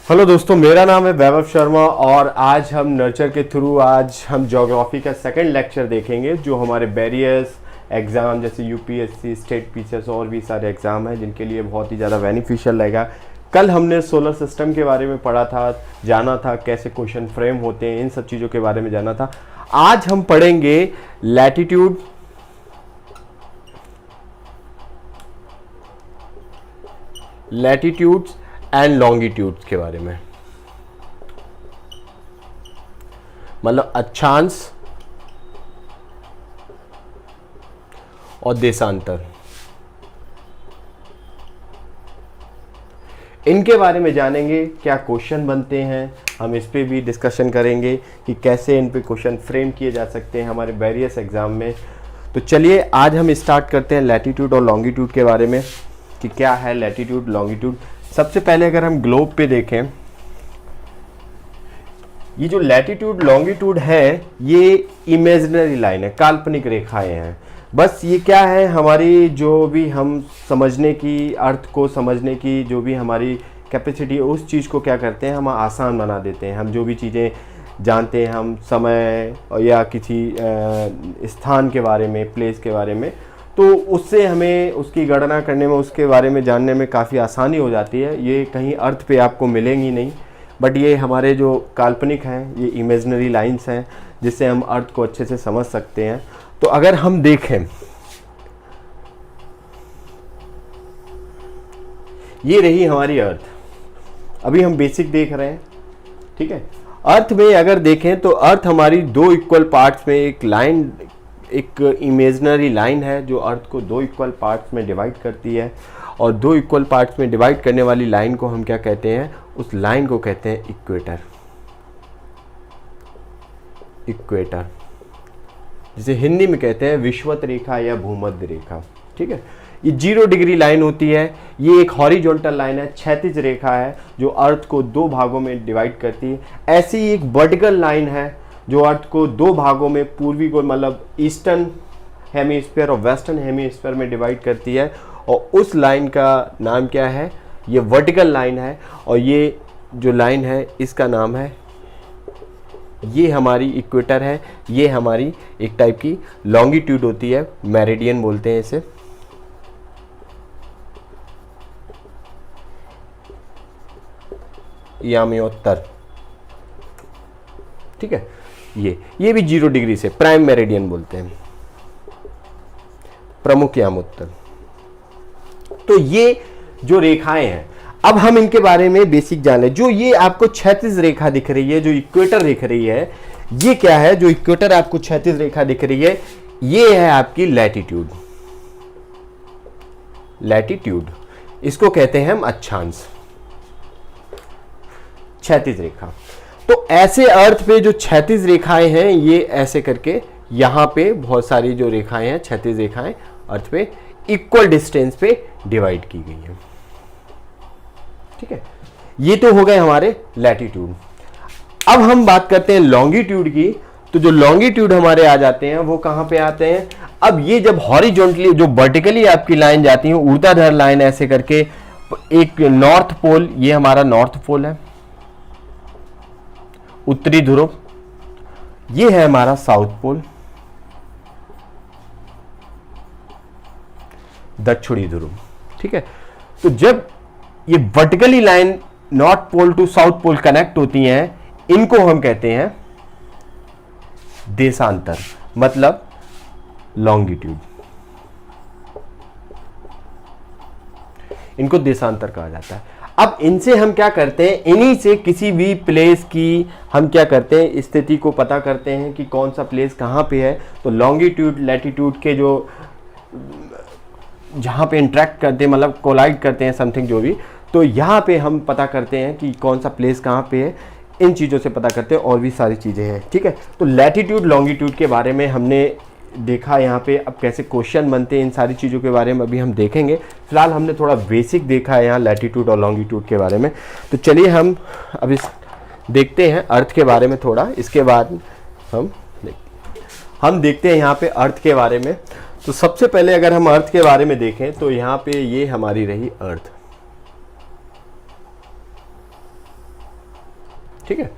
Hello दोस्तों, मेरा नाम है वैभव शर्मा और आज हम नर्चर के थ्रू आज हम ज्योग्राफी का सेकंड लेक्चर देखेंगे जो हमारे वेरियस एग्ज़ाम जैसे यूपीएससी, स्टेट पीसीएस और भी सारे एग्ज़ाम हैं जिनके लिए बहुत ही ज़्यादा बेनिफिशियल रहेगा। कल हमने सोलर सिस्टम के बारे में पढ़ा था, जाना था कैसे क्वेश्चन फ्रेम होते हैं, इन सब चीज़ों के बारे में जाना था। आज हम पढ़ेंगे लैटिट्यूड, लैटिट्यूड्स एंड लॉन्गिट्यूड्स के बारे में, मतलब अक्षांश और देशांतर, इनके बारे में जानेंगे। क्या क्वेश्चन बनते हैं, हम इस पे भी डिस्कशन करेंगे कि कैसे इन पे क्वेश्चन फ्रेम किए जा सकते हैं हमारे वेरियस एग्जाम में। तो चलिए आज हम स्टार्ट करते हैं लैटिट्यूड और लॉन्गिट्यूड के बारे में कि क्या है लैटिट्यूड लॉन्गिट्यूड। सबसे पहले अगर हम ग्लोब पे देखें, ये जो लैटिट्यूड लॉन्गिट्यूड है ये इमेजिनरी लाइन है, काल्पनिक रेखाएं हैं। बस ये क्या है, हमारी जो भी हम समझने की, अर्थ को समझने की जो भी हमारी कैपेसिटी है उस चीज़ को क्या करते हैं, हम आसान बना देते हैं। हम जो भी चीज़ें जानते हैं, हम समय या किसी स्थान के बारे में, प्लेस के बारे में, तो उससे हमें उसकी गणना करने में, उसके बारे में जानने में काफ़ी आसानी हो जाती है। ये कहीं अर्थ पे आपको मिलेंगी नहीं, बट ये हमारे जो काल्पनिक हैं, ये इमेजिनरी लाइंस हैं जिससे हम अर्थ को अच्छे से समझ सकते हैं। तो अगर हम देखें, ये रही हमारी अर्थ, अभी हम बेसिक देख रहे हैं, ठीक है। अर्थ में अगर देखें तो अर्थ हमारी दो इक्वल पार्ट्स में एक लाइन, एक इमेजिनरी लाइन है जो अर्थ को दो इक्वल पार्ट्स में डिवाइड करती है, और दो इक्वल पार्ट्स में डिवाइड करने वाली लाइन को हम क्या कहते हैं, उस लाइन को कहते हैं इक्वेटर। इक्वेटर जिसे हिंदी में कहते हैं विषुवत रेखा या भूमध्य रेखा, ठीक है। ये 0 डिग्री लाइन होती है, ये एक हॉरिजॉन्टल लाइन है, क्षैतिज रेखा है जो अर्थ को दो भागों में डिवाइड करती है। ऐसी ही एक वर्टिकल लाइन है जो अर्थ को दो भागों में, पूर्वी को मतलब ईस्टर्न हेमीस्फीयर और वेस्टर्न हेमीस्फीयर में डिवाइड करती है, और उस लाइन का नाम क्या है, ये वर्टिकल लाइन है। और ये जो लाइन है इसका नाम है, ये हमारी इक्वेटर है, ये हमारी एक टाइप की लॉन्गिट्यूड होती है, मेरिडियन बोलते हैं इसे। याम्योत्तर, ठीक है। ये भी 0 डिग्री से प्राइम मेरिडियन बोलते हैं, प्रमुख यामोत्तर। तो ये जो रेखाएं हैं, अब हम इनके बारे में बेसिक जान लें। जो ये आपको क्षैतिज रेखा दिख रही है, जो इक्वेटर दिख रही है, ये क्या है, जो इक्वेटर आपको क्षैतिज रेखा दिख रही है, ये है आपकी लैटिट्यूड। लैटिट्यूड इसको कहते हैं हम अक्षांश, क्षैतिज रेखा। तो ऐसे अर्थ पे जो क्षैतिज रेखाएं हैं, ये ऐसे करके यहां पे बहुत सारी जो रेखाएं हैं, क्षैतिज रेखाएं अर्थ पे इक्वल डिस्टेंस पे डिवाइड की गई है, ठीक है। ये तो हो गए हमारे लैटिट्यूड। अब हम बात करते हैं लॉन्गिट्यूड की। तो जो लॉन्गिट्यूड हमारे आ जाते हैं वो कहां पे आते हैं, अब ये जब हॉरिजॉन्टली, जो वर्टिकली आपकी लाइन जाती है, ऊर्ध्वाधर लाइन ऐसे करके, एक नॉर्थ पोल, ये हमारा नॉर्थ पोल है, उत्तरी ध्रुव, ये है हमारा साउथ पोल, दक्षिणी ध्रुव, ठीक है। तो जब ये vertically line north pole to south pole connect होती हैं, इनको हम कहते हैं देशांतर, मतलब लॉन्गिट्यूड। इनको देशांतर कहा जाता है। अब इनसे हम क्या करते हैं, इन्हीं से किसी भी प्लेस की हम क्या करते हैं, स्थिति को पता करते हैं कि कौन सा प्लेस कहाँ पे है। तो लॉन्गिट्यूड लैटिट्यूड के जो जहाँ पे इंटरेक्ट करते हैं, मतलब कोलाइड करते हैं समथिंग जो भी, तो यहाँ पे हम पता करते हैं कि कौन सा प्लेस कहाँ पे है। इन चीज़ों से पता करते हैं, और भी सारी चीज़ें हैं, ठीक है। तो लैटिट्यूड लॉन्गिट्यूड के बारे में हमने देखा यहाँ पे। अब कैसे क्वेश्चन बनते हैं, इन सारी चीज़ों के बारे में अभी हम देखेंगे। फिलहाल हमने थोड़ा बेसिक देखा है यहाँ लैटिट्यूड और लॉन्गिट्यूड के बारे में। तो चलिए हम अभी देखते हैं अर्थ के बारे में थोड़ा, इसके बाद हम देखते हैं यहाँ पे अर्थ के बारे में। तो सबसे पहले अगर हम अर्थ के बारे में देखें तो यहाँ पे ये हमारी रही अर्थ, ठीक है,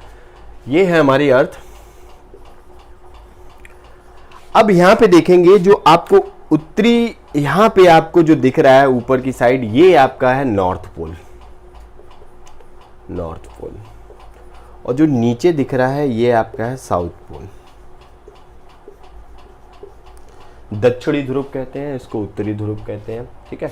ये है हमारी अर्थ। अब यहां पे देखेंगे जो आपको उत्तरी, यहां पे आपको जो दिख रहा है ऊपर की साइड, ये आपका है नॉर्थ पोल, नॉर्थ पोल। और जो नीचे दिख रहा है ये आपका है साउथ पोल। दक्षिणी ध्रुव कहते हैं इसको, उत्तरी ध्रुव कहते हैं। ठीक है,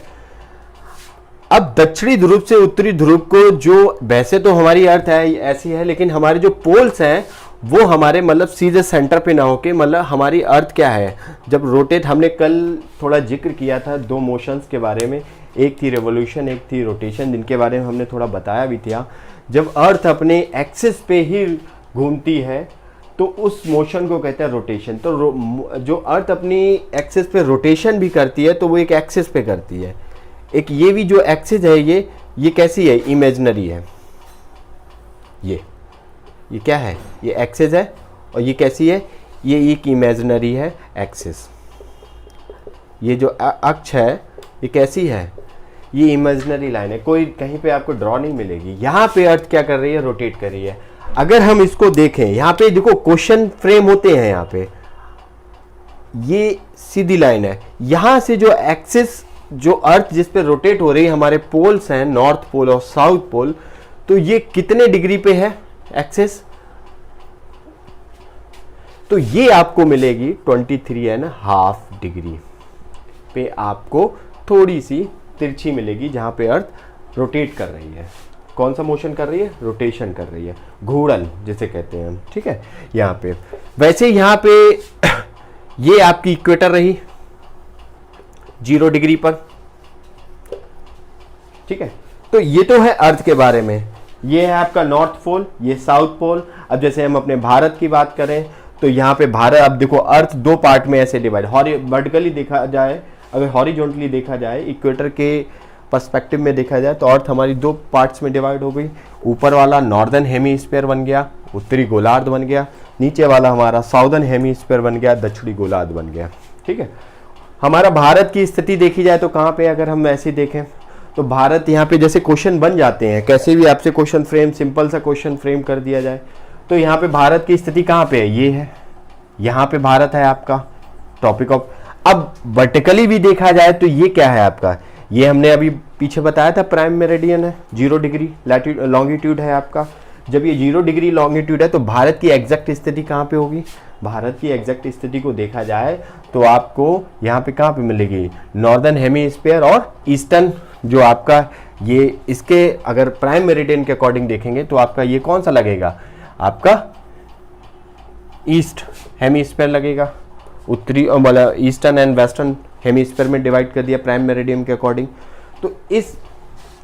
अब दक्षिणी ध्रुव से उत्तरी ध्रुव को, जो वैसे तो हमारी अर्थ है ऐसी है, लेकिन हमारे जो पोल्स हैं वो हमारे मतलब सीधे सेंटर पे ना होके, मतलब हमारी अर्थ क्या है, जब रोटेट, हमने कल थोड़ा जिक्र किया था दो मोशंस के बारे में, एक थी रेवोल्यूशन एक थी रोटेशन, जिनके बारे में हमने थोड़ा बताया भी था। जब अर्थ अपने एक्सिस पे ही घूमती है तो उस मोशन को कहते हैं रोटेशन। तो जो अर्थ अपनी एक्सिस पे रोटेशन भी करती है तो वो एक एक्सिस पे करती है। एक ये भी जो एक्सिस है ये कैसी है, इमेजिनरी है। ये क्या है, ये एक्सिस है, और ये कैसी है, ये एक इमेजिनरी है एक्सिस। ये जो अक्ष है ये कैसी है, ये इमेजिनरी लाइन है, कोई कहीं पे आपको ड्रॉ नहीं मिलेगी। यहाँ पे अर्थ क्या कर रही है, रोटेट कर रही है। अगर हम इसको देखें, यहाँ पे देखो क्वेश्चन फ्रेम होते हैं, यहाँ पे ये सीधी लाइन है, यहाँ से जो एक्सिस, जो अर्थ जिस पे रोटेट हो रही है, हमारे पोल्स हैं नॉर्थ पोल और साउथ पोल, तो ये कितने डिग्री पे है एक्सिस, तो ये आपको मिलेगी 23.5 डिग्री पे, आपको थोड़ी सी तिरछी मिलेगी, जहां पे अर्थ रोटेट कर रही है। कौन सा मोशन कर रही है, रोटेशन कर रही है, घूर्णन जिसे कहते हैं हम। ठीक है, यहाँ पे वैसे यहाँ पे ये आपकी इक्वेटर रही 0 डिग्री पर। ठीक है, तो ये तो है अर्थ के बारे में। ये है आपका नॉर्थ पोल, ये साउथ पोल। अब जैसे हम अपने भारत की बात करें तो यहाँ पे भारत, अब देखो अर्थ दो पार्ट में ऐसे डिवाइड, वर्टिकली देखा जाए, अगर हॉरिजॉन्टली देखा जाए, इक्वेटर के पर्सपेक्टिव में देखा जाए तो अर्थ हमारी दो पार्ट्स में डिवाइड हो गई। ऊपर वाला नॉर्दर्न हेमीस्फीयर बन गया, उत्तरी गोलार्ध बन गया, नीचे वाला हमारा साउदर्न हेमीस्फीयर बन गया, दक्षिणी गोलार्ध बन गया। ठीक है, हमारा भारत की स्थिति देखी जाए तो कहाँ पे, अगर हम ऐसे देखें तो भारत, यहाँ पे जैसे क्वेश्चन बन जाते हैं, कैसे भी आपसे क्वेश्चन फ्रेम, सिंपल सा क्वेश्चन फ्रेम कर दिया जाए, तो यहाँ पे भारत की स्थिति कहाँ पे है, ये है, यहाँ पे भारत है आपका टॉपिक ऑफ। अब वर्टिकली भी देखा जाए तो ये क्या है आपका, ये हमने अभी पीछे बताया था, प्राइम मेरिडियन है, 0 डिग्री लॉन्गिट्यूड है आपका। जब ये 0 डिग्री लॉन्गिट्यूड है तो भारत की एग्जैक्ट स्थिति कहाँ पे होगी, भारत की एग्जैक्ट स्थिति को देखा जाए तो आपको यहाँ पे कहाँ पे मिलेगी, नॉर्दर्न हेमीस्फीयर और ईस्टर्न, जो आपका ये, इसके अगर प्राइम मेरिडियन के अकॉर्डिंग देखेंगे तो आपका ये कौन सा लगेगा, आपका ईस्ट हेमीस्फीयर लगेगा। उत्तरी मतलब ईस्टर्न एंड वेस्टर्न हेमीस्फीयर में डिवाइड कर दिया प्राइम मेरिडियन के अकॉर्डिंग। तो इस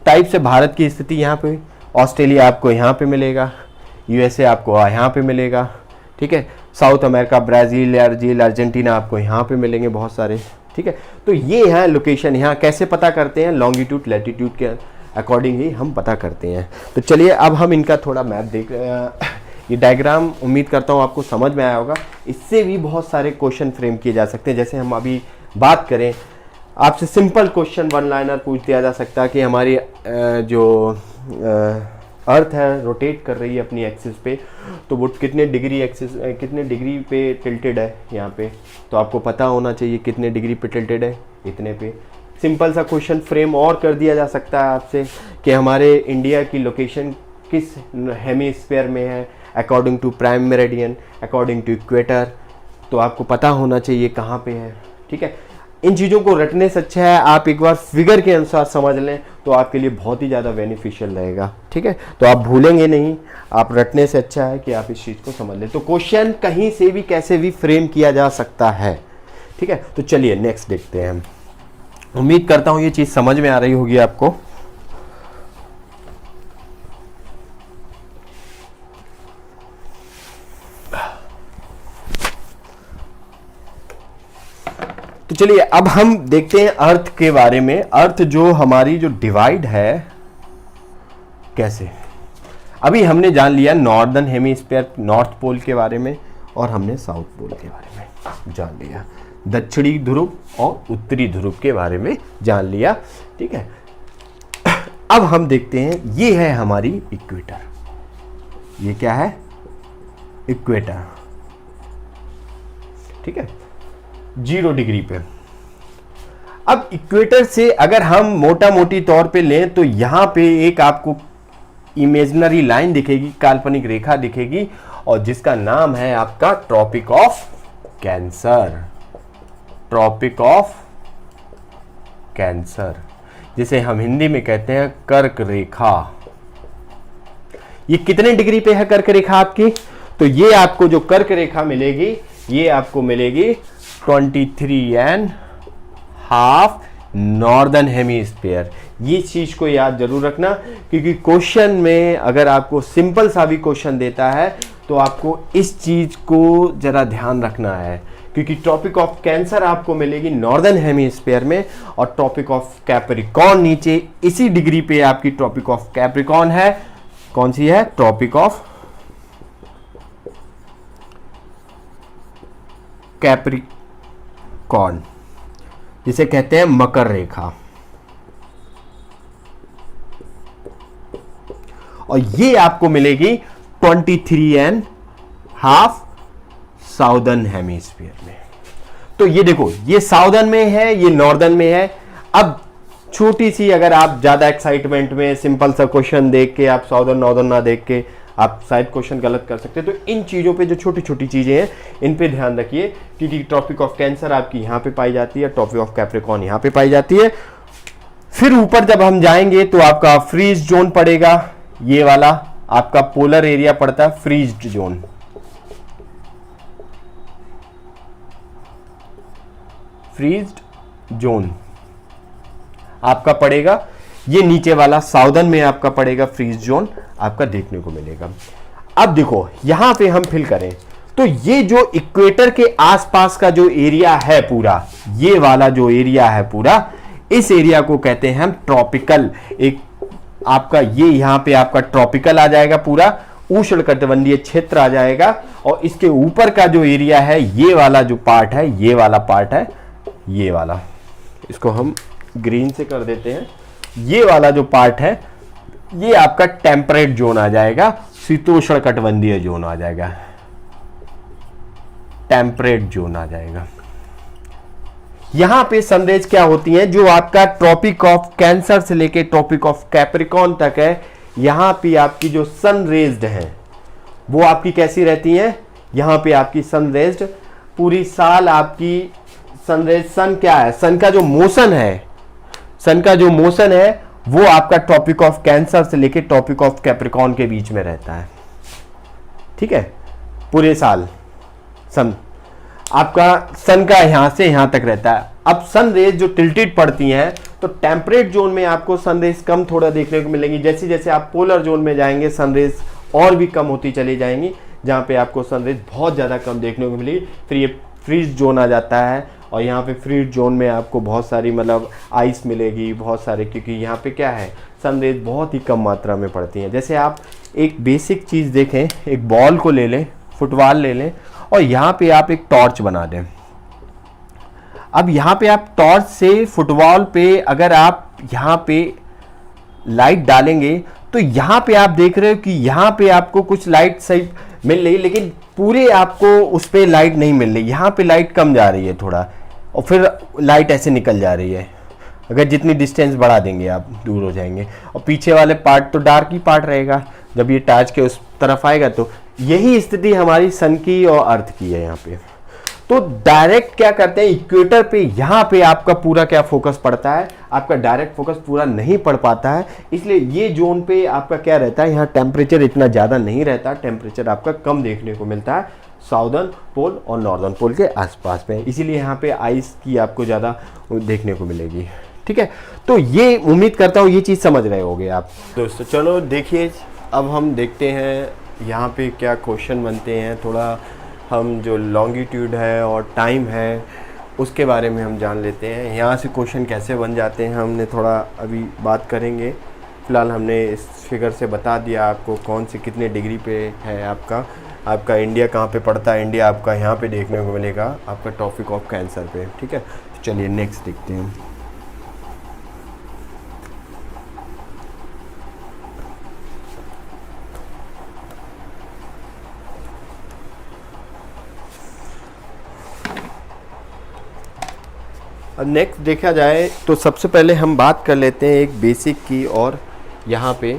टाइप से भारत की स्थिति यहाँ पे, ऑस्ट्रेलिया आपको यहाँ पे मिलेगा, यूएसए आपको यहाँ पे मिलेगा। ठीक है, साउथ अमेरिका, ब्राज़ील, अर्जेंटीना आपको यहाँ पे मिलेंगे बहुत सारे। ठीक है, तो ये है लोकेशन। यहाँ कैसे पता करते हैं, लॉन्गिट्यूड लैटिट्यूड के अकॉर्डिंग ही हम पता करते हैं। तो चलिए अब हम इनका थोड़ा मैप देख रहे हैं। ये डायग्राम उम्मीद करता हूँ आपको समझ में आया होगा। इससे भी बहुत सारे क्वेश्चन फ्रेम किए जा सकते हैं। जैसे हम अभी बात करें, आपसे सिंपल क्वेश्चन वन लाइनर पूछ दिया जा सकता है कि हमारी जो अर्थ है रोटेट कर रही है अपनी एक्सिस पे, तो वो कितने डिग्री एक्सिस, कितने डिग्री पे टिल्टेड है यहाँ पे, तो आपको पता होना चाहिए कितने डिग्री पे टिल्टेड है, इतने पे। सिंपल सा क्वेश्चन फ्रेम और कर दिया जा सकता है आपसे कि हमारे इंडिया की लोकेशन किस हेमीस्फीयर में है, according to prime meridian, according to equator, तो आपको पता होना चाहिए कहाँ पे है। ठीक है, इन चीज़ों को रटने से अच्छा है आप एक बार फिगर के अनुसार समझ लें तो आपके लिए बहुत ही ज़्यादा बेनिफिशियल रहेगा। ठीक है, तो आप भूलेंगे नहीं, आप रटने से अच्छा है कि आप इस चीज़ को समझ लें। तो क्वेश्चन कहीं से भी कैसे भी फ्रेम किया जा सकता है। ठीक है, तो चलिए नेक्स्ट देखते हैं हम। उम्मीद करता हूँ ये चीज़ समझ में आ रही होगी आपको। तो चलिए अब हम देखते हैं अर्थ के बारे में। अर्थ जो हमारी जो डिवाइड है कैसे, अभी हमने जान लिया नॉर्दर्न हेमीस्फीयर, नॉर्थ पोल के बारे में, और हमने साउथ पोल के बारे में जान लिया, दक्षिणी ध्रुव और उत्तरी ध्रुव के बारे में जान लिया। ठीक है, अब हम देखते हैं, ये है हमारी इक्वेटर। ये क्या है, इक्वेटर, ठीक है, 0 डिग्री पे। अब इक्वेटर से अगर हम मोटा मोटी तौर पे लें तो यहां पे एक आपको इमेजिनरी लाइन दिखेगी, काल्पनिक रेखा दिखेगी, और जिसका नाम है आपका tropic of cancer, tropic of cancer, जिसे हम हिंदी में कहते हैं कर्क रेखा। ये कितने डिग्री पे है कर्क रेखा आपकी? तो ये आपको जो कर्क रेखा मिलेगी, ये आपको मिलेगी 23.5 नॉर्दर्न हेमीस्फीयर। ये चीज को याद जरूर रखना, क्योंकि क्वेश्चन में अगर आपको सिंपल सा भी क्वेश्चन देता है तो आपको इस चीज को जरा ध्यान रखना है, क्योंकि ट्रॉपिक ऑफ कैंसर आपको मिलेगी नॉर्दर्न हेमीस्फीयर में, और ट्रॉपिक ऑफ कैप्रिकॉर्न नीचे इसी डिग्री पे आपकी ट्रॉपिक ऑफ कैप्रिकॉर्न है। कौन सी है? ट्रॉपिक ऑफ कैप्रिकॉर्न, जिसे कहते हैं मकर रेखा। और ये आपको मिलेगी 23.5 साउदर्न हेमीस्फीयर में। तो ये देखो, ये साउदर्न में है, ये नॉर्दर्न में है। अब छोटी सी, अगर आप ज्यादा एक्साइटमेंट में सिंपल सा क्वेश्चन देख के आप साउदर्न नॉर्दर्न ना देख के आप शायद क्वेश्चन गलत कर सकते हैं, तो इन चीजों पे जो छोटी छोटी चीजें हैं इन पे ध्यान रखिए, क्योंकि ट्रॉपिक ऑफ कैंसर आपकी यहां पे पाई जाती है, ट्रॉपिक ऑफ कैप्रिकॉर्न यहां पे पाई जाती है। फिर ऊपर जब हम जाएंगे तो आपका फ्रीज जोन पड़ेगा, ये वाला आपका पोलर एरिया पड़ता है, फ्रीज्ड जोन। फ्रीज्ड जोन आपका पड़ेगा, ये नीचे वाला साउदर्न में आपका पड़ेगा, फ्रीज जोन आपका देखने को मिलेगा। अब देखो यहां पे हम फिल करें तो ये जो इक्वेटर के आसपास का जो एरिया है पूरा, ये वाला जो एरिया है पूरा, इस एरिया को कहते हैं हम ट्रॉपिकल। एक आपका ये यहां पे आपका ट्रॉपिकल आ जाएगा, पूरा उष्णकटिबंधीय क्षेत्र आ जाएगा, और इसके ऊपर का जो एरिया है, ये वाला जो पार्ट है, ये वाला पार्ट है, ये वाला, इसको हम ग्रीन से कर देते हैं। ये वाला जो पार्ट है ये आपका टेम्परेट जोन आ जाएगा, शीतोष्णकटिबंधीय जोन आ जाएगा, टेम्परेट जोन आ जाएगा। यहां पे सनरेज क्या होती हैं, जो आपका ट्रॉपिक ऑफ कैंसर से लेके ट्रॉपिक ऑफ कैप्रिकॉर्न तक है, यहां पे आपकी जो सनरेज्ड है वो आपकी कैसी रहती हैं? यहां पे आपकी सनरेज्ड पूरी साल आपकी सनरेज, सन क्या है, सन का जो मोशन है, सन का जो मोशन है वो आपका ट्रॉपिक ऑफ कैंसर से लेके ट्रॉपिक ऑफ कैप्रिकॉर्न के बीच में रहता है, ठीक है, पूरे साल सन आपका सन का यहां से यहां तक रहता है। अब सन रेज जो टिल्टेड पड़ती हैं तो टेम्परेट जोन में आपको सन रेज कम थोड़ा देखने को मिलेंगी, जैसे जैसे आप पोलर जोन में जाएंगे सन रेज और भी कम होती चली जाएंगी, जहां पे आपको सन रेज बहुत ज्यादा कम देखने को मिलेगी। फिर ये फ्रीज जोन आ जाता है, और यहाँ पे फ्रीज जोन में आपको बहुत सारी मतलब आइस मिलेगी, बहुत सारे, क्योंकि यहाँ पे क्या है, सनरेज बहुत ही कम मात्रा में पड़ती हैं। जैसे आप एक बेसिक चीज़ देखें, एक बॉल को ले लें, फुटबॉल ले लें, और यहाँ पे आप एक टॉर्च बना दें। अब यहाँ पे आप टॉर्च से फुटबॉल पे अगर आप यहाँ पे लाइट डालेंगे तो यहाँ पे आप देख रहे हो कि यहाँ पे आपको कुछ लाइट सही मिल रही, लेकिन पूरे आपको उस पर लाइट नहीं मिल रही, यहाँ पे लाइट कम जा रही है थोड़ा, और फिर लाइट ऐसे निकल जा रही है। अगर जितनी डिस्टेंस बढ़ा देंगे आप दूर हो जाएंगे, और पीछे वाले पार्ट तो डार्क ही पार्ट रहेगा, जब ये टॉर्च के उस तरफ आएगा। तो यही स्थिति हमारी सन की और अर्थ की है यहाँ पे। तो डायरेक्ट क्या करते हैं, इक्वेटर पे यहाँ पे आपका पूरा क्या फोकस पड़ता है, आपका डायरेक्ट फोकस पूरा नहीं पड़ पाता है, इसलिए ये जोन पे आपका क्या रहता है, यहाँ टेम्परेचर इतना ज़्यादा नहीं रहता, टेम्परेचर आपका कम देखने को मिलता है साउदर्न पोल और नॉर्दर्न पोल के आसपास में, इसीलिए यहाँ पे आइस की आपको ज़्यादा देखने को मिलेगी। ठीक है, तो ये उम्मीद करता हूँ ये चीज़ समझ रहे होगे आप दोस्तों। चलो देखिए, अब हम देखते हैं यहाँ पे क्या क्वेश्चन बनते हैं, थोड़ा हम जो लॉन्गिट्यूड है और टाइम है उसके बारे में हम जान लेते हैं। यहाँ से क्वेश्चन कैसे बन जाते हैं हमने थोड़ा अभी बात करेंगे। फ़िलहाल हमने इस फिगर से बता दिया आपको कौन से कितने डिग्री पे है आपका इंडिया कहाँ पे पड़ता है। इंडिया आपका यहाँ पे देखने को मिलेगा आपका टॉपिक ऑफ कैंसर पे। ठीक है, तो चलिए नेक्स्ट देखते हैं। अब नेक्स्ट देखा जाए तो सबसे पहले हम बात कर लेते हैं एक बेसिक की, और यहाँ पे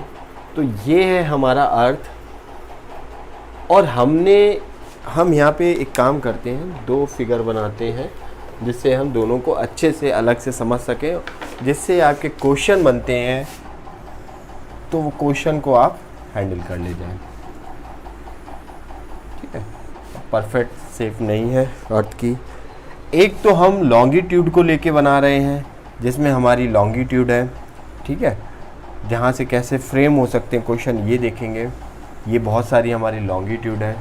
तो ये है हमारा अर्थ, और हम यहाँ पे एक काम करते हैं, दो फिगर बनाते हैं जिससे हम दोनों को अच्छे से अलग से समझ सकें, जिससे आपके क्वेश्चन बनते हैं तो वो क्वेश्चन को आप हैंडल कर ले जाएं। ठीक है, परफेक्ट सेफ नहीं है अर्थ की। एक तो हम लॉन्गिट्यूड को लेके बना रहे हैं, जिसमें हमारी लॉन्गिट्यूड है, ठीक है, जहाँ से कैसे फ्रेम हो सकते हैं क्वेश्चन ये देखेंगे। ये बहुत सारी हमारी लॉन्गिट्यूड है,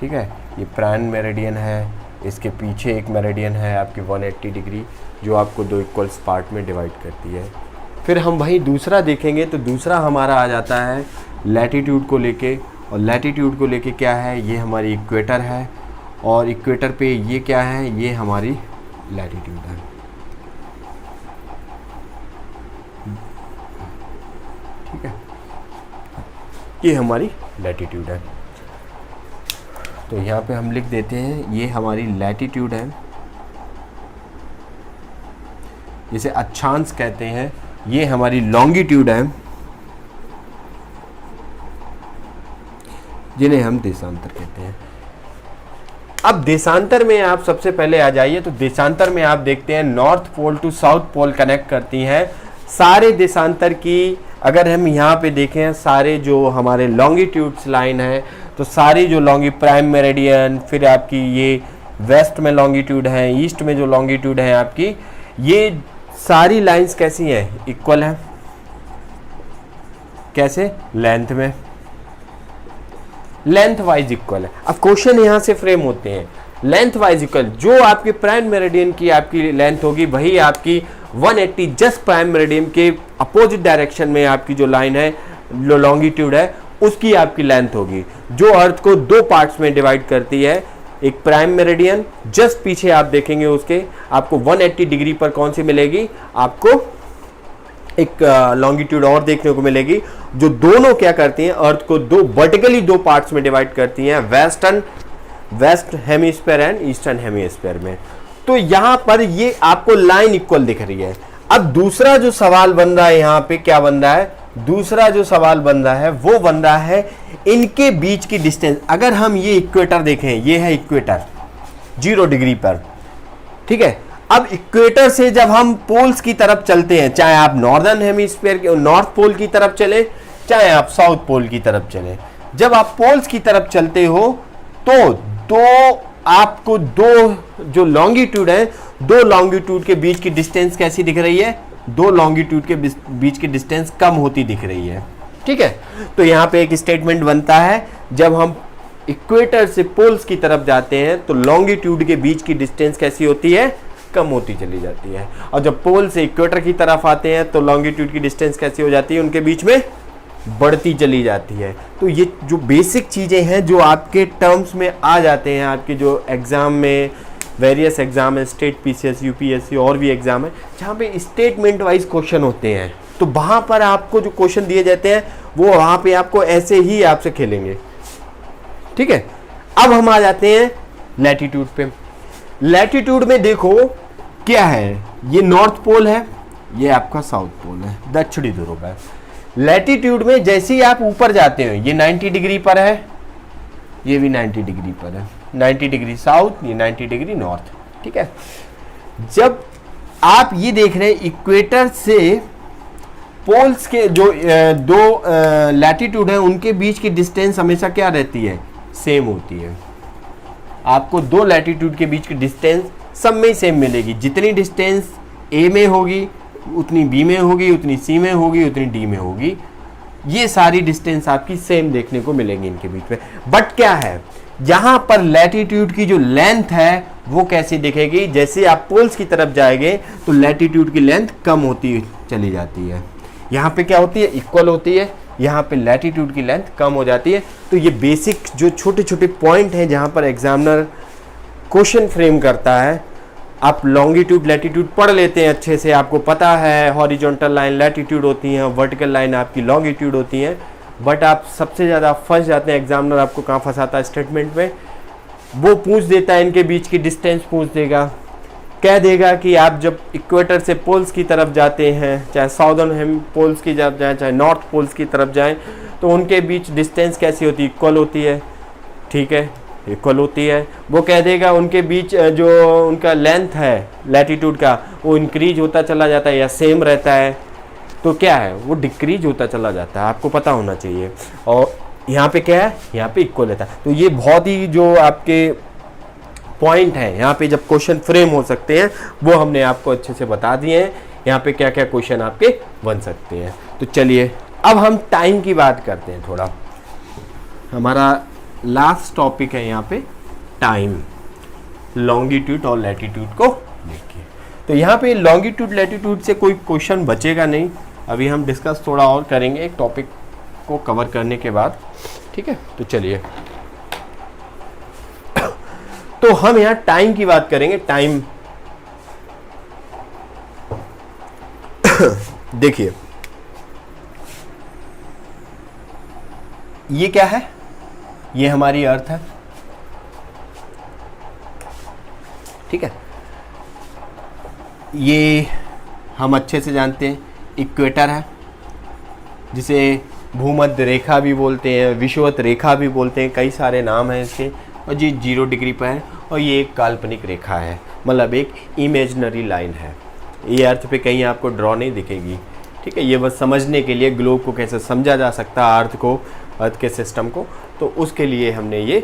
ठीक है। ये प्राइम मेरिडियन है, इसके पीछे एक मेरिडियन है आपकी 180 डिग्री, जो आपको दो इक्वल्स पार्ट में डिवाइड करती है। फिर हम वही दूसरा देखेंगे तो दूसरा हमारा आ जाता है लैटिट्यूड को लेके, और लैटिट्यूड को लेके क्या है, ये हमारी इक्वेटर है, और इक्वेटर पे ये क्या है, ये हमारी लैटिट्यूड है। ठीक है, ये हमारी लैटिट्यूड है। तो यहाँ पे हम लिख देते हैं ये हमारी लैटिट्यूड है, जिसे अक्षांश कहते हैं। ये हमारी लॉन्गिट्यूड है, जिन्हें हम देशांतर कहते हैं। अब देशांतर में आप सबसे पहले आ जाइए, तो देशांतर में आप देखते हैं north pole to south pole connect करती हैं। सारे देशांतर की अगर हम यहाँ पे देखें, सारे जो हमारे लॉन्गिट्यूड्स लाइन है, तो सारी जो प्राइम मेरिडियन, फिर आपकी ये वेस्ट में लॉन्गिट्यूड है, ईस्ट में जो लॉन्गिट्यूड है आपकी, ये सारी लाइंस कैसी हैं, इक्वल हैं। कैसे, लेंथ में, लेंथ वाइज इक्वल है। अब क्वेश्चन यहां से फ्रेम होते हैं लेंथ वाइज इक्वल। जो आपके प्राइम मेरिडियन की आपकी लेंथ होगी, वही आपकी 180 जस्ट प्राइम मेरिडियन के अपोजिट डायरेक्शन में आपकी जो लाइन है, लॉन्गिट्यूड है, उसकी आपकी लेंथ होगी, जो अर्थ को दो पार्ट्स में डिवाइड करती है। एक प्राइम मेरिडियन, जस्ट पीछे आप देखेंगे उसके, आपको 180 डिग्री पर कौन सी मिलेगी, आपको एक लॉन्गिट्यूड और देखने को मिलेगी, जो दोनों क्या करती हैं, अर्थ को दो वर्टिकली दो पार्ट्स में डिवाइड करती हैं, west hemisphere and eastern hemisphere में। तो यहां पर ये आपको लाइन इक्वल दिख रही है। अब दूसरा जो सवाल बन रहा है, यहां पे क्या बन रहा है, दूसरा जो सवाल बन रहा है वो बन रहा है इनके बीच की डिस्टेंस। अगर हम ये इक्वेटर देखें, ये है इक्वेटर 0 डिग्री पर, ठीक है। अब इक्वेटर से जब हम पोल्स की तरफ चलते हैं, चाहे आप नॉर्दर्न हेमिस्फीयर के नॉर्थ पोल की तरफ चले, चाहे आप साउथ पोल की तरफ चले, जब आप पोल्स की तरफ चलते हो तो आपको दो जो लॉन्गिट्यूड है, दो लॉन्गिट्यूड के बीच की डिस्टेंस कैसी दिख रही है, दो लॉन्गिट्यूड के बीच की डिस्टेंस कम होती दिख रही है। ठीक है, तो यहाँ पे एक स्टेटमेंट बनता है, जब हम इक्वेटर से पोल्स की तरफ जाते हैं तो लॉन्गिट्यूड के बीच की डिस्टेंस कैसी होती है, कम होती चली जाती है, और जब पोल से इक्वेटर की तरफ आते हैं तो लॉन्गिट्यूड की डिस्टेंस कैसी हो जाती है, उनके बीच में बढ़ती चली जाती है। तो ये जो बेसिक चीज़ें हैं जो आपके टर्म्स में आ जाते हैं, आपके जो एग्ज़ाम में वेरियस एग्जाम है, स्टेट पीसीएस, यूपीएससी और भी एग्जाम है जहाँ पे स्टेटमेंट वाइज क्वेश्चन होते हैं, तो वहाँ पर आपको जो क्वेश्चन दिए जाते हैं वो वहाँ पे आपको ऐसे ही आपसे खेलेंगे। ठीक है, अब हम आ जाते हैं लैटिट्यूड पे। लैटिट्यूड में देखो क्या है, ये नॉर्थ पोल है, ये आपका साउथ पोल है, दक्षिणी ध्रुव है। लैटिट्यूड में जैसे ही आप ऊपर जाते हो, ये 90 डिग्री पर है, ये भी 90 डिग्री पर है, 90 डिग्री साउथ, ये 90 डिग्री नॉर्थ। ठीक है, जब आप ये देख रहे हैं इक्वेटर से पोल्स के जो दो लैटिट्यूड है उनके बीच की डिस्टेंस हमेशा क्या रहती है, सेम होती है। आपको दो लैटिट्यूड के बीच की डिस्टेंस सब में सेम मिलेगी, जितनी डिस्टेंस ए में होगी उतनी बी में होगी, उतनी सी में होगी, उतनी डी में होगी। ये सारी डिस्टेंस आपकी सेम देखने को मिलेंगी इनके बीच में। बट क्या है, यहाँ पर लैटिट्यूड की जो लेंथ है वो कैसी दिखेगी, जैसे आप पोल्स की तरफ जाएंगे तो लैटिट्यूड की लेंथ कम होती चली जाती है। यहाँ पे क्या होती है, इक्वल होती है, यहाँ पे लैटिट्यूड की लेंथ कम हो जाती है। तो ये बेसिक जो छोटे छोटे पॉइंट हैं जहाँ पर एग्जामिनर क्वेश्चन फ्रेम करता है, आप लॉन्गिट्यूड लैटिट्यूड पढ़ लेते हैं अच्छे से, आपको पता है हॉरिजॉन्टल लाइन लैटिट्यूड होती हैं, वर्टिकल लाइन आपकी लॉन्गिट्यूड होती हैं। बट आप सबसे ज़्यादा फंस जाते हैं, एग्जामिनर आपको कहाँ फंसाता है, स्टेटमेंट में वो पूछ देता है इनके बीच की डिस्टेंस पूछ देगा, कह देगा कि आप जब इक्वेटर से पोल्स की तरफ जाते हैं, चाहे साउदर्न पोल्स की तरफ जाएं, चाहे नॉर्थ पोल्स की तरफ जाएं, तो उनके बीच डिस्टेंस कैसी होती है, इक्वल होती है। ठीक है, इक्वल होती है। वो कह देगा उनके बीच जो उनका लेंथ है लैटिट्यूड का, वो इंक्रीज होता चला जाता है या सेम रहता है, तो क्या है, वो डिक्रीज होता चला जाता है, आपको पता होना चाहिए। और यहाँ पे क्या है, यहाँ पे इक्वल रहता है। तो ये बहुत ही जो आपके पॉइंट है यहाँ पे जब क्वेश्चन फ्रेम हो सकते हैं, वो हमने आपको अच्छे से बता दिए हैं। यहाँ पे क्या क्या क्वेश्चन आपके बन सकते हैं। तो चलिए अब हम टाइम की बात करते हैं। थोड़ा हमारा लास्ट टॉपिक है यहाँ पे टाइम, लॉन्गिट्यूड और लैटिट्यूड को देखिए। तो यहाँ पे लॉन्गिट्यूड लैटिट्यूड से कोई क्वेश्चन बचेगा नहीं, अभी हम डिस्कस थोड़ा और करेंगे एक टॉपिक को कवर करने के बाद। ठीक है, तो चलिए तो हम यहाँ टाइम की बात करेंगे। टाइम देखिए ये क्या है, ये हमारी अर्थ है। ठीक है, ये हम अच्छे से जानते हैं इक्वेटर है, जिसे भूमध्य रेखा भी बोलते हैं, विषुवत रेखा भी बोलते हैं, कई सारे नाम हैं इसके। और जी 0 डिग्री पर है, और ये एक काल्पनिक रेखा है, मतलब एक इमेजिनरी लाइन है। ये अर्थ पे कहीं आपको ड्रॉ नहीं दिखेगी। ठीक है, ये बस समझने के लिए ग्लोब को कैसे समझा जा सकता है, अर्थ को, अर्थ के सिस्टम को, तो उसके लिए हमने ये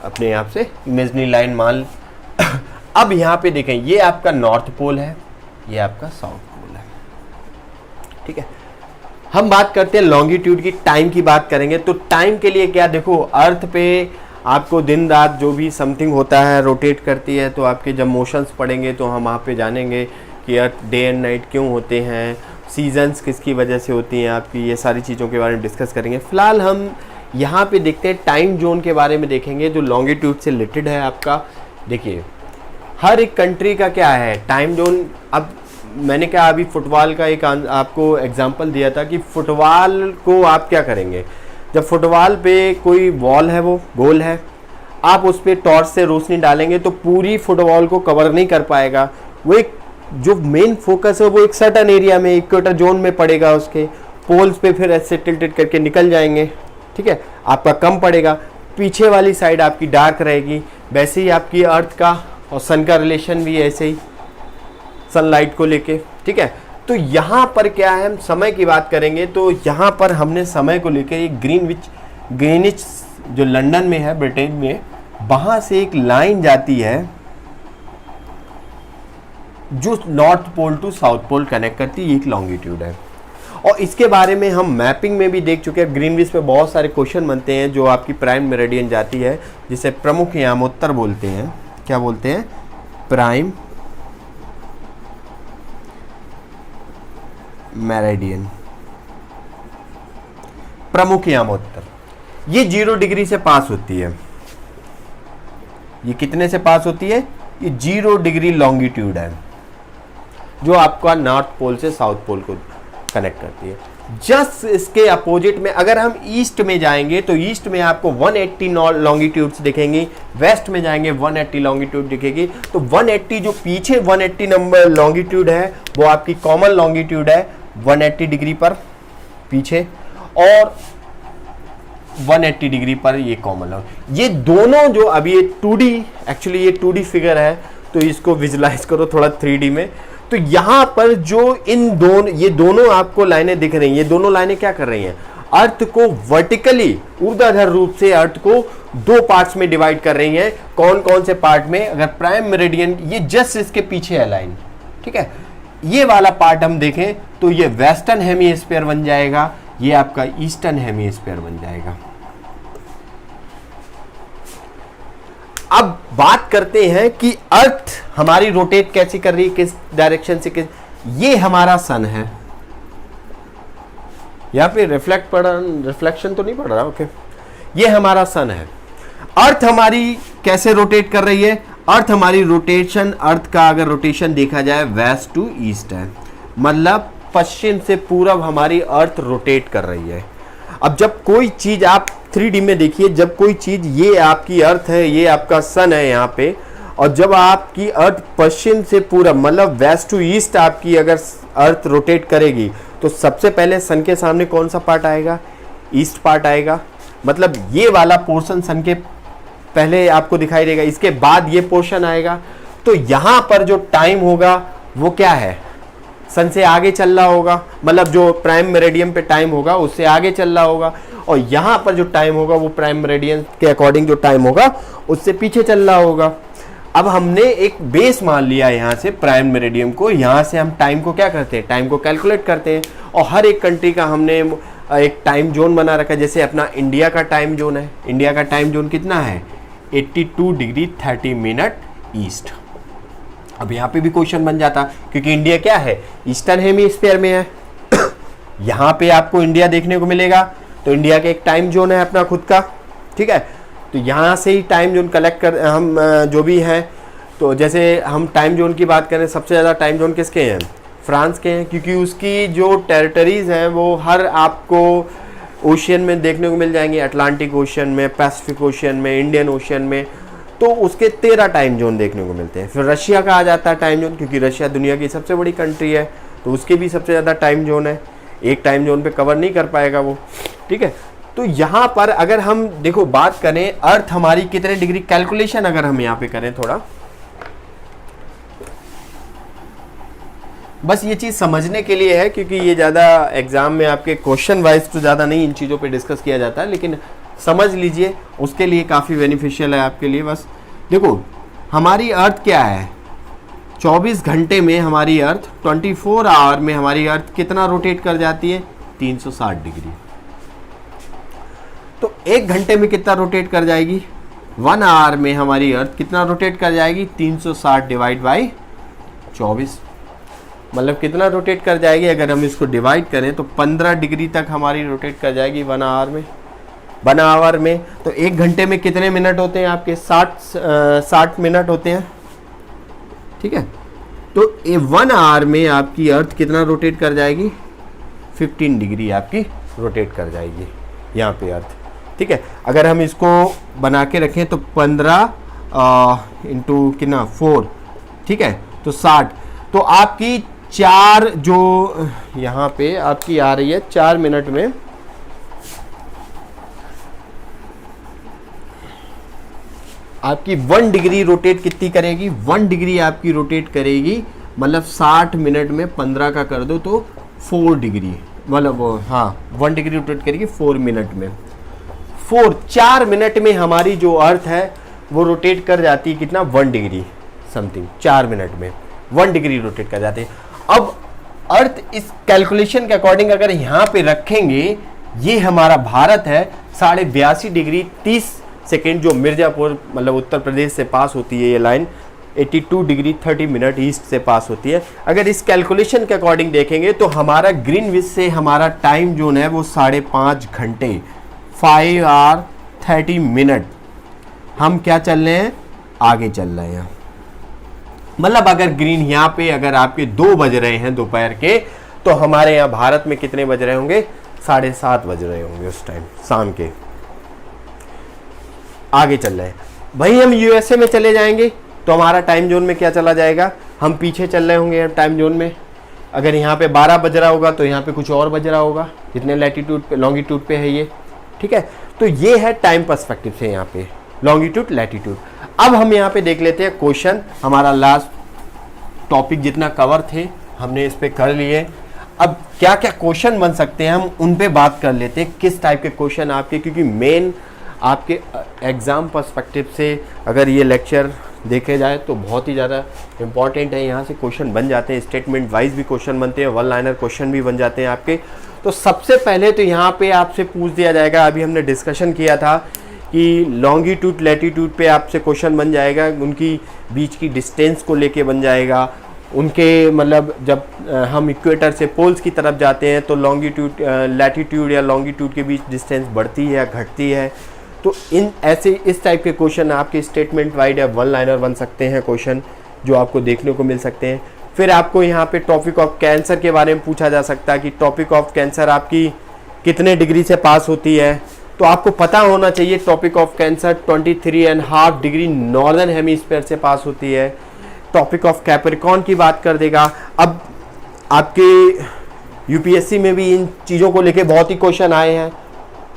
अपने आप से इमेजिनरी लाइन मान। अब यहाँ पे देखें, ये आपका नॉर्थ पोल है, ये आपका साउथ पोल है। ठीक है, हम बात करते हैं लॉन्गिट्यूड की, टाइम की बात करेंगे। तो टाइम के लिए क्या, देखो अर्थ पे आपको दिन रात जो भी समथिंग होता है रोटेट करती है, तो आपके जब मोशंस पड़ेंगे तो हम वहाँ पे जानेंगे कि अर्थ डे एंड नाइट क्यों होते हैं, सीजन्स किसकी वजह से होती हैं आपकी, ये सारी चीज़ों के बारे में डिस्कस करेंगे। फिलहाल हम यहाँ पे देखते हैं टाइम जोन के बारे में देखेंगे, जो लॉन्गिट्यूड से रिलेटेड है आपका। देखिए हर एक कंट्री का क्या है टाइम जोन। अब मैंने क्या अभी फुटबॉल का एक आपको एग्जांपल दिया था कि फुटबॉल को आप क्या करेंगे, जब फुटबॉल पे कोई बॉल है, वो गोल है, आप उस पर टॉर्च से रोशनी डालेंगे तो पूरी फुटबॉल को कवर नहीं कर पाएगा। वो एक जो मेन फोकस है वो एक सर्टन एरिया में, इक्वेटर जोन में पड़ेगा, उसके पोल्स पे फिर ऐसे टिल्टेड करके निकल जाएंगे। ठीक है, आपका कम पड़ेगा, पीछे वाली साइड आपकी डार्क रहेगी। वैसे ही आपकी अर्थ का और सन का रिलेशन भी ऐसे ही, सनलाइट को लेके। ठीक है, तो यहाँ पर क्या है, हम समय की बात करेंगे। तो यहाँ पर हमने समय को लेकर एक ग्रीनिच जो लंदन में है, ब्रिटेन में, वहाँ से एक लाइन जाती है जो north pole to south pole connect करती है, एक लॉन्गिट्यूड है। और इसके बारे में हम मैपिंग में भी देख चुके हैं। ग्रीनविच पे बहुत सारे क्वेश्चन बनते हैं, जो आपकी प्राइम मेरिडियन जाती है, जिसे प्रमुख यामोत्तर बोलते हैं। क्या बोलते हैं, प्राइम मेरिडियन, प्रमुख यामोत्तर। ये 0 डिग्री से पास होती है। ये कितने से पास होती है, ये 0 डिग्री लॉन्गिट्यूड है, जो आपका नॉर्थ पोल से साउथ पोल को कनेक्ट करती है। जस्ट इसके अपोजिट में अगर हम ईस्ट में जाएंगे तो ईस्ट में आपको 180 लॉन्गिट्यूड्स दिखेंगी, वेस्ट में जाएंगे 180 लॉन्गिट्यूड दिखेगी। तो 180 जो पीछे 180 नंबर लॉन्गिट्यूड है, वो आपकी कॉमन लॉन्गिट्यूड है 180 डिग्री पर पीछे, और 180 डिग्री पर ये कॉमन है। ये दोनों जो अभी ये 2D, एक्चुअली ये 2D फिगर है, तो इसको विजुलाइज करो थोड़ा 3D में। तो यहाँ पर जो ये दोनों आपको लाइनें दिख रही हैं, ये दोनों लाइनें क्या कर रही हैं, अर्थ को वर्टिकली, ऊर्ध्वाधर रूप से अर्थ को 2 पार्ट्स में डिवाइड कर रही हैं। कौन कौन से पार्ट में, अगर प्राइम मेरिडियन, ये जस्ट इसके पीछे है लाइन। ठीक है, ये वाला पार्ट हम देखें तो ये वेस्टर्न हेमीस्फीयर बन जाएगा, ये आपका ईस्टर्न हेमीस्फीयर बन जाएगा। अब बात करते हैं कि अर्थ हमारी रोटेट कैसे कर रही है, किस डायरेक्शन से, ये हमारा सन है। यहाँ पे रिफ्लेक्शन तो नहीं पड़ रहा, ओके। ये हमारा सन है। अर्थ हमारी कैसे रोटेट कर रही है, अर्थ हमारी रोटेशन, अर्थ का अगर रोटेशन देखा जाए वेस्ट टू ईस्ट है, मतलब पश्चिम से पूरब हमारी अर्थ रोटेट कर रही है। अब जब कोई चीज आप 3D में देखिए, जब कोई चीज, ये आपकी अर्थ है, ये आपका सन है यहाँ पे, और जब आपकी अर्थ पश्चिम से पूरब मतलब वेस्ट टू ईस्ट आपकी अगर अर्थ रोटेट करेगी तो सबसे पहले सन के सामने कौन सा पार्ट आएगा, ईस्ट पार्ट आएगा। मतलब ये वाला पोर्शन सन के पहले आपको दिखाई देगा, इसके बाद ये पोर्शन आएगा। तो यहाँ पर जो टाइम होगा वो क्या है, सन से आगे चल रहा होगा, मतलब जो प्राइम मेरिडियन पे टाइम होगा उससे आगे चल रहा होगा, और यहाँ पर जो टाइम होगा वो प्राइम मेरिडियन के अकॉर्डिंग जो टाइम होगा उससे पीछे चल रहा होगा। अब हमने एक बेस मान लिया यहाँ से प्राइम मेरिडियन को, यहाँ से हम टाइम को क्या करते हैं, टाइम को कैलकुलेट करते हैं, और हर एक कंट्री का हमने एक टाइम जोन बना रखा है। जैसे अपना इंडिया का टाइम जोन है, इंडिया का टाइम जोन कितना है, 82 डिग्री 30 मिनट ईस्ट। अब यहाँ पे भी क्वेश्चन बन जाता, क्योंकि इंडिया क्या है, ईस्टर्न हेमीस्फीयर में है। यहाँ पे आपको इंडिया देखने को मिलेगा, तो इंडिया का एक टाइम जोन है अपना खुद का, ठीक है। तो यहाँ से ही टाइम जोन कलेक्ट कर हम जो भी हैं, तो जैसे हम टाइम जोन की बात करें, सबसे ज़्यादा टाइम जोन किसके हैं, फ्रांस के हैं, क्योंकि उसकी जो टेरिटरीज हैं वो हर आपको ओशियन में देखने को मिल जाएंगे, अटलांटिक ओशियन में, पैसिफिक ओशियन में, इंडियन ओशियन में, तो उसके 13 टाइम जोन देखने को मिलते हैं। फिर रशिया का आ जाता है टाइम जोन, क्योंकि रशिया दुनिया की सबसे बड़ी कंट्री है, तो उसके भी सबसे ज़्यादा टाइम जोन है, एक टाइम जोन पे कवर नहीं कर पाएगा वो, ठीक है। तो यहाँ पर अगर हम देखो बात करें अर्थ हमारी कितने डिग्री, कैलकुलेशन अगर हम यहाँ पे करें थोड़ा, बस ये चीज़ समझने के लिए है, क्योंकि ये ज़्यादा एग्जाम में आपके क्वेश्चन वाइज तो ज़्यादा नहीं इन चीज़ों पे डिस्कस किया जाता है, लेकिन समझ लीजिए उसके लिए काफ़ी बेनिफिशियल है आपके लिए। बस देखो हमारी अर्थ क्या है, 24 घंटे में हमारी अर्थ 24 आवर में हमारी अर्थ कितना रोटेट कर जाती है, 360 डिग्री। तो 1 घंटे में कितना रोटेट कर जाएगी, 1 आवर में हमारी अर्थ कितना रोटेट कर जाएगी, 360 डिवाइड बाई 24, मतलब कितना रोटेट कर जाएगी, अगर हम इसको डिवाइड करें तो 15 डिग्री तक हमारी रोटेट कर जाएगी 1 आवर में। 1 आवर में तो 1 घंटे में कितने मिनट होते हैं आपके, 60 मिनट होते हैं, ठीक है। तो 1 आवर में आपकी अर्थ कितना रोटेट कर जाएगी, 15 डिग्री आपकी रोटेट कर जाएगी यहाँ पे अर्थ, ठीक है। अगर हम इसको बना के रखें तो 15 इंटू कितना 4, ठीक है, तो 60। तो आपकी 4 जो यहाँ पे आपकी आ रही है 4 मिनट में आपकी 1 डिग्री रोटेट कितनी करेगी, 1 डिग्री आपकी रोटेट करेगी, मतलब 60 मिनट में 15 का कर दो तो 4 डिग्री, मतलब हाँ 1 डिग्री रोटेट करेगी 4 मिनट में। 4 मिनट में हमारी जो अर्थ है वो रोटेट कर जाती है कितना, 1 डिग्री समथिंग, 4 मिनट में 1 डिग्री रोटेट कर जाते हैं। अब अर्थ इस कैलकुलेशन के अकॉर्डिंग अगर यहाँ पे रखेंगे, ये हमारा भारत है 82.5 डिग्री 30 सेकेंड, जो मिर्जापुर मतलब उत्तर प्रदेश से पास होती है ये लाइन, 82 डिग्री 30 मिनट ईस्ट से पास होती है। अगर इस कैलकुलेशन के अकॉर्डिंग देखेंगे तो हमारा ग्रीनविच से हमारा टाइम जोन है वो 5.5 घंटे, 5 आवर 30 मिनट हम क्या चल रहे हैं, आगे चल रहे हैं। मतलब अगर ग्रीन यहाँ पे अगर आपके 2 बज रहे हैं दोपहर के, तो हमारे यहाँ भारत में कितने बज रहे होंगे, 7:30 बज रहे होंगे उस टाइम शाम के, आगे चल रहे हैं। वहीं हम यूएसए में चले जाएंगे तो हमारा टाइम जोन में क्या चला जाएगा, हम पीछे चल रहे होंगे टाइम जोन में। अगर यहाँ पे 12 बज रहा होगा तो यहाँ पे कुछ और बज रहा होगा, जितने लैटिट्यूड पे लॉन्गिट्यूड पे है ये, ठीक है। तो ये है टाइम पर्सपेक्टिव से यहाँ पे लॉन्गिट्यूड लैटिट्यूड। अब हम यहाँ पे देख लेते हैं क्वेश्चन, हमारा लास्ट टॉपिक जितना कवर थे हमने इस पे कर लिए। अब क्या क्या क्वेश्चन बन सकते हैं हम उन पे बात कर लेते हैं, किस टाइप के क्वेश्चन आपके, क्योंकि मेन आपके एग्ज़ाम पर्सपेक्टिव से अगर ये लेक्चर देखे जाए तो बहुत ही ज़्यादा इंपॉर्टेंट है। यहाँ से क्वेश्चन बन जाते हैं, स्टेटमेंट वाइज भी क्वेश्चन बनते हैं, 1 लाइनर क्वेश्चन भी बन जाते हैं आपके। तो सबसे पहले तो यहाँ पे आपसे पूछ दिया जाएगा, अभी हमने डिस्कशन किया था कि लॉन्गिट्यूड लैटिट्यूड पे आपसे क्वेश्चन बन जाएगा, उनकी बीच की डिस्टेंस को लेके बन जाएगा, उनके मतलब जब हम इक्वेटर से पोल्स की तरफ जाते हैं तो लॉन्गिट्यूड लैटिट्यूड या लॉन्गिट्यूड के बीच डिस्टेंस बढ़ती है या घटती है। तो इन ऐसे इस टाइप के क्वेश्चन आपके स्टेटमेंट वाइड या 1 लाइनर बन सकते हैं क्वेश्चन, जो आपको देखने को मिल सकते हैं। फिर आपको यहाँ पे टॉपिक ऑफ कैंसर के बारे में पूछा जा सकता है कि टॉपिक ऑफ कैंसर आपकी कितने डिग्री से पास होती है, तो आपको पता होना चाहिए topic of cancer 23.5 degree northern hemisphere से पास होती है। टॉपिक ऑफ कैप्रिकॉर्न की बात कर देगा। अब आपके यूपीएससी में भी इन चीज़ों को लेके बहुत ही क्वेश्चन आए हैं।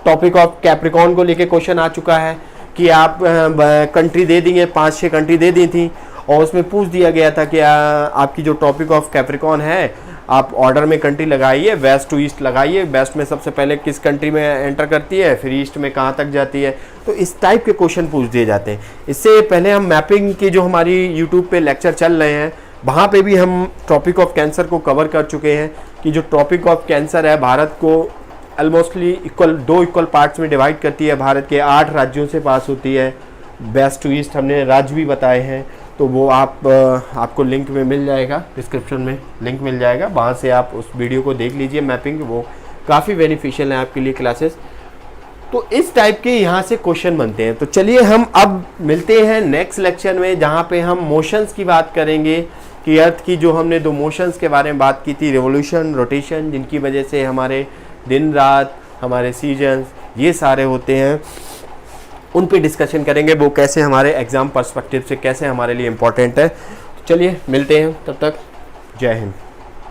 टॉपिक ऑफ कैप्रिकॉर्न को लेके क्वेश्चन आ चुका है कि आप कंट्री दे देंगे, 5-6 कंट्री दे दी थी और उसमें पूछ दिया गया था कि आपकी जो टॉपिक ऑफ कैप्रिकॉर्न है आप ऑर्डर में कंट्री लगाइए, वेस्ट टू ईस्ट लगाइए। वेस्ट में सबसे पहले किस कंट्री में एंटर करती है, फिर ईस्ट में कहाँ तक जाती है। तो इस टाइप के क्वेश्चन पूछ दिए जाते हैं। इससे पहले हम मैपिंग की जो हमारी यूट्यूब पे लेक्चर चल रहे हैं वहाँ पे भी हम टॉपिक ऑफ कैंसर को कवर कर चुके हैं कि जो टॉपिक ऑफ कैंसर है भारत को ऑलमोस्टली दो इक्वल पार्ट्स में डिवाइड करती है। भारत के 8 राज्यों से पास होती है। वेस्ट टू ईस्ट हमने राज्य भी बताए हैं, तो वो आपको लिंक में मिल जाएगा, डिस्क्रिप्शन में लिंक मिल जाएगा, वहाँ से आप उस वीडियो को देख लीजिए मैपिंग। वो काफ़ी बेनिफिशियल है आपके लिए क्लासेस। तो इस टाइप के यहाँ से क्वेश्चन बनते हैं। तो चलिए हम अब मिलते हैं नेक्स्ट लेक्चर में, जहाँ पे हम मोशंस की बात करेंगे कि अर्थ की जो हमने 2 मोशंस के बारे में बात की थी, रिवोल्यूशन, रोटेशन, जिनकी वजह से हमारे दिन रात, हमारे सीजन्स ये सारे होते हैं, उन पे डिस्कशन करेंगे। वो कैसे हमारे एग्ज़ाम पर्सपेक्टिव से कैसे हमारे लिए इम्पोर्टेंट है। तो चलिए मिलते हैं, तब तक जय हिंद।